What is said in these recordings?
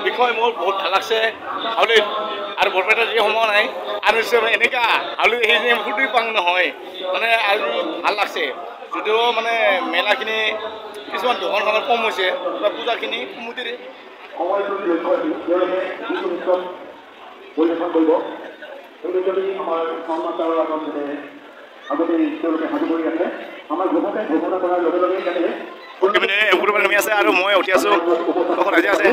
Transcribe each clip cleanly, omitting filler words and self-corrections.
বিষয় মোৰ বহুত ভাল লাগছে হাউলিত আৰু বৰপেটাত যি সময় নাই আৰু এনেকা হাউলিত সেই যে ফূৰ্তি পাং নহয় মানে আজি ভাল লাগছে যদিও মানে মেলাখিনি কিছুমান দোকানখনত কম হৈছে বা পূজাখিনি কমতিৰে পৰিৱেশন কৰিব এই আমাৰ সংবাদৰ আগতে তেওঁলোকে সাজু কৰি আছে আমাৰ ঘোষণা কৰাৰ লগে লগে কেনেকৈ নামি আছে আৰু মই উঠি আছো ৰাজি আছে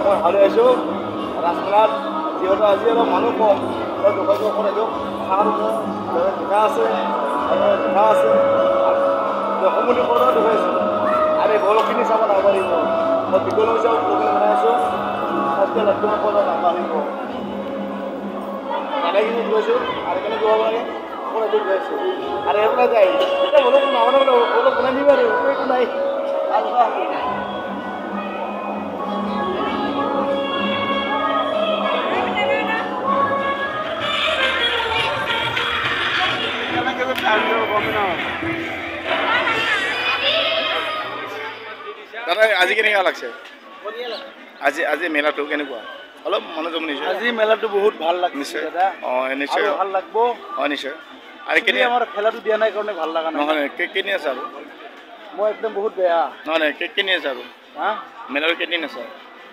মই হাউলি আছোঁ ৰাস্তাত যিহেতু আজি অলপ মানুহ কম দোকানটো অকণ আহিছোঁ জোতা আছে জোতা আছে সমুদ্ৰ পৰ্বত দেখুৱাইছোঁ আৰু এই বলখিনি চাব নাপাৰিব মই বিকল হৈছোঁ বলখিনি বনাই আছোঁ আজিকালি লাট্টুমান পৰ্বত নাপাৰিব দাদাখিনি গৈছোঁ আৰু কেনে যোৱা লাগে অকণ এইটো গৈছোঁ আৰু এইবিলাক যায় এতিয়া বলক নামানে বলক বনাই দিম আৰু একো নাই দাদা আজি কেনেকুৱা লাগছে আজি মেলাটো কেনেকুৱা অলপ মানুহ জমিছে আজি মেলাটো বহুত ভাল লাগছে নিশ্চয় দাদা নিশ্চয় ভাল লাগব নিশ্চয় আৰু কেনে আমাৰ খেলাটো দিয়া নাই কাৰণে ভাল লাগা নাই নহয় কেক কিনি আছে আৰু মই একদম বহুত বেয়া নহয় কেক কিনি আছে আৰু হা মেলাৰ কেইদিন আছে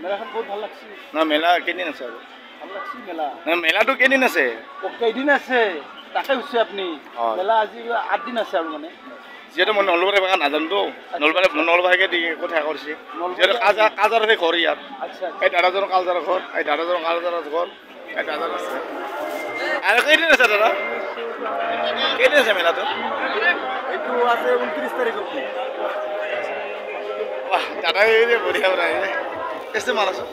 মেলাখন বহুত ভাল লাগছে নহয় মেলা কেইদিন আছে আৰু ভাল লাগছে মেলা নহয় মেলাটো কেইদিন আছে কেইদিন আছে তাকে কৈছে আপুনি মেলা আজি 8 দিন আছে আৰু মানে যিহেতু মই নলবাৰী ভাষা নাজানোতো নলবাৰীকে দি কথা কৰিছে যিহেতু কাজাৰতে ঘৰ ইয়াত এই দাদাজনৰ কালজাৰৰ ঘৰ এই দাদাজনৰ কালজাৰৰ ঘৰ এই দাদাৰ আছে আৰু কেইদিন আছে দাদা কেইদিন আছে মেলাটো এইটো আছে 29 তাৰিখত দাদা এই যে বঢ়িয়া বনাই কেছে মান আছে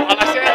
ভাল আছে